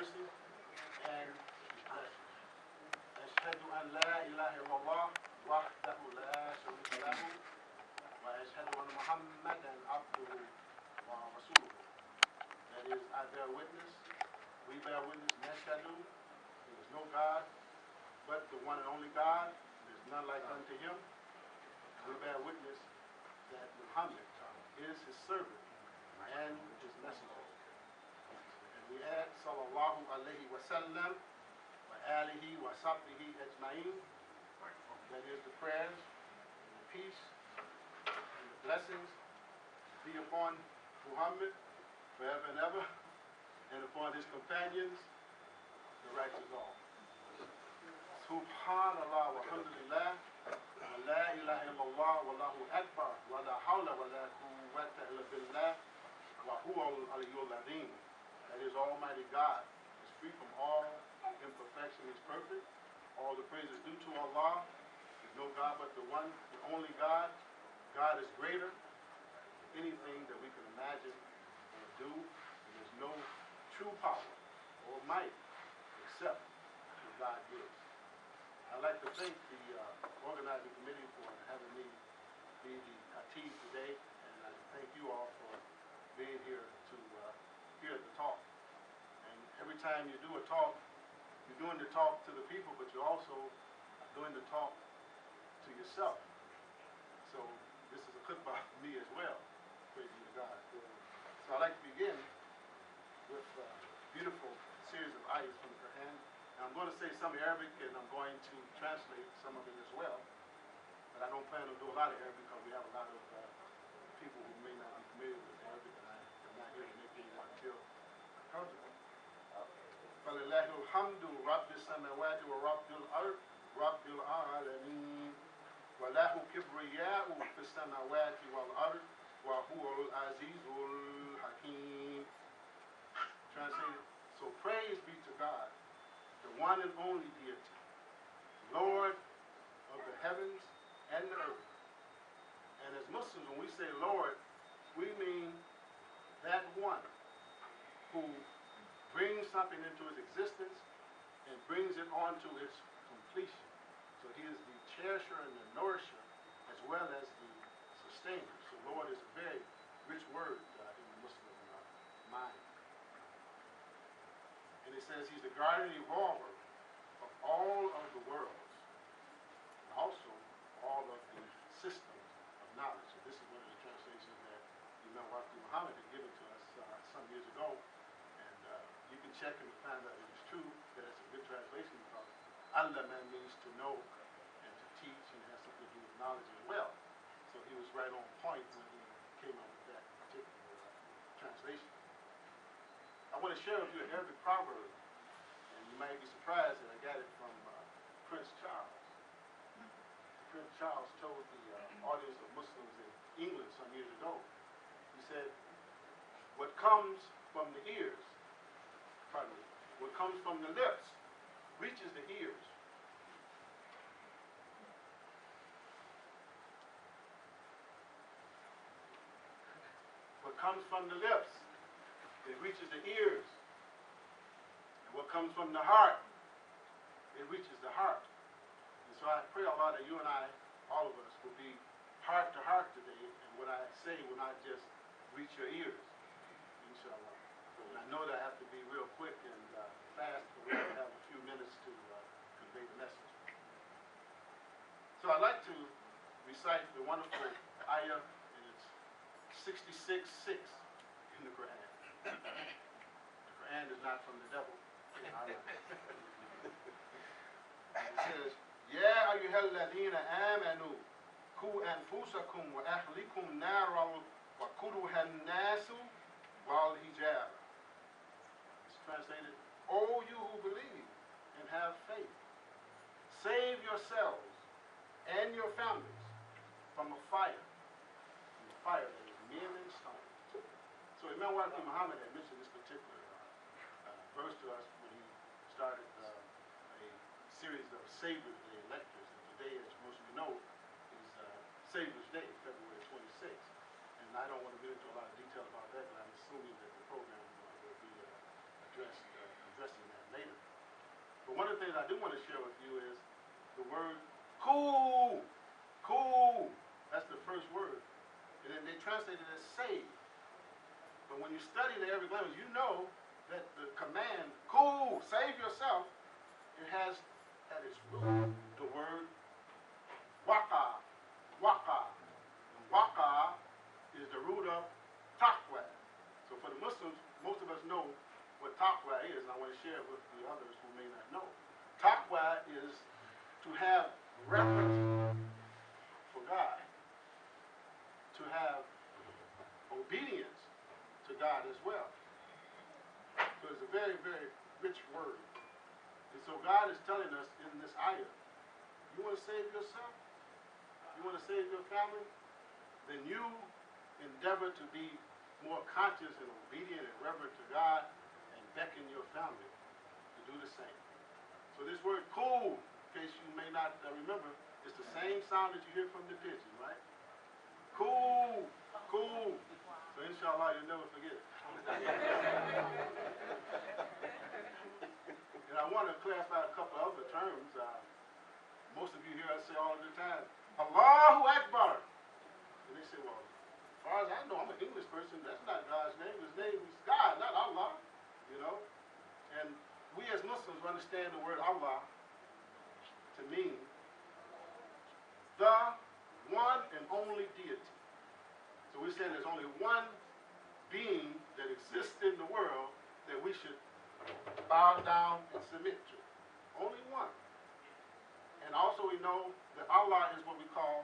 mercy and His blessings. أشهد أن لا إله إلا الله وحده لا شريك له وأشهد أن محمدا عبده ورسوله. That is, I bear witness, we bear witness, nashhadu, there is no God but the one and only God. There is none like unto Him. We bear witness that Muhammad is His servant and His messenger. And we add, sallallahu alayhi wa sallam, wa alihi wa sahbihi ajma'in. That is the prayers, and the peace, and the blessings be upon Muhammad forever and ever, and upon his companions, the righteous all. Subhanallah walhamdulillah, wa la ilaha illallah, wallahu akbar, wa la hawla wa la quwwata illa billah, wa huwa al-aliyyul azim. That is, Almighty God is free from all imperfection, is perfect. All the praise is due to Allah. There's no God but the one, the only God. God is greater than anything that we can imagine or do. And there's no true power or might except what God gives. I'd like to thank the organizing committee for having me be the Khatib today, and I thank you all for being here to hear the talk. And every time you do a talk, you're doing the talk to the people, but you're also doing the talk to yourself. So this is a khutbah for me as well. Praise be to God. So I'd like to begin with a beautiful series of ayahs from the Quran. Now I'm going to say some Arabic and I'm going to translate some of it as well. But I don't plan to do a lot of Arabic because we have a lot of people who may not be familiar with Arabic, and I'm not here to make anyone feel uncomfortable. فَلِلَّهِ الْحَمْدُ رَبِّ السَّمَاوَاتِ وَرَبِّ الْأَرْضِ رَبِّ الْعَالَمِينَ وَلَهُ كِبْرِيَاءُ فِي السَّمَاوَاتِ وَالْأَرْضِ وَهُوَ الْعَزِيزُ الْحَكِيمُ. Translated, so praise be to God, the one and only deity, Lord of the heavens and the earth. And as Muslims, when we say Lord, we mean that one who brings something into its existence and brings it on to its completion. So he is the cherisher and the nourisher as well as the sustainer. So Lord is a very rich word in the Muslim mind. And it says he's the guardian evolver of all of the worlds, and also all of the systems of knowledge. So this is one of the translations that Imam Waqti Muhammad had given to us some years ago. And you can check and find out if it's true, that it's a good translation, because Allah means to know and to teach, and has something to do with knowledge as well. So he was right on point when he came up with that particular translation. I want to share with you an Arabic proverb, and you might be surprised that I got it from Prince Charles. Prince Charles told the audience of Muslims in England some years ago, he said, what comes from the ears, pardon me, what comes from the lips reaches the ears. What comes from the lips, it reaches the ears. And what comes from the heart, it reaches the heart. And so I pray Allah that you and I, all of us, will be heart to heart today, and what I say will not just reach your ears, inshallah. And I know that I have to be real quick and fast, but we have a few minutes to convey the message. So I'd like to recite the wonderful ayah, and it's 66:6 in the Quran. The Quran is not from the devil. It says, يَا أَيُّهَا الَّذِينَ آمَنُوا قُوا أَنفُسَكُمْ وَأَهْلِكُمْ نَارًا وَقُودُهَا النَّاسُ وَالْحِجَارَةُ. It's translated, O you who believe and have faith, save yourselves and your families from a fire that is men and stone. So Imam Waqti Muhammad had mentioned this particular verse to us when he started a series of Savior's Day lectures. And today, as most of you know, is Savior's Day, February 26th. And I don't want to get into a lot of detail about that, but I'm assuming that the program will be addressed addressing that later. But one of the things I do want to share with you is the word cool. Cool. That's the first word. And then they translate it as save. But when you study the Arabic language, you know that the command, cool, save yourself, it has at its root the word waka. Waka. And waka is the root of taqwa. So for the Muslims, most of us know what taqwa is, and I want to share it with the others who may not know. Taqwa is to have reverence for God, to have obedience to God as well. So it's a very, very rich word. And so God is telling us in this ayah, you want to save yourself? You want to save your family? Then you endeavor to be more conscious and obedient and reverent to God and beckon your family to do the same. So this word cool, in case you may not remember, is the same sound that you hear from the pigeon, right? Cool, cool. So inshallah, you'll never forget it. And I want to clarify a couple of other terms. Most of you hear us say all the time, Allahu Akbar. And they say, well, as far as I know, I'm an English person. That's not God's name. His name is God, not Allah. You know? And we as Muslims understand the word Allah to mean the one and only deity. So we say there's only one being that exists in the world that we should bow down and submit to. Only one. And also we know that Allah is what we call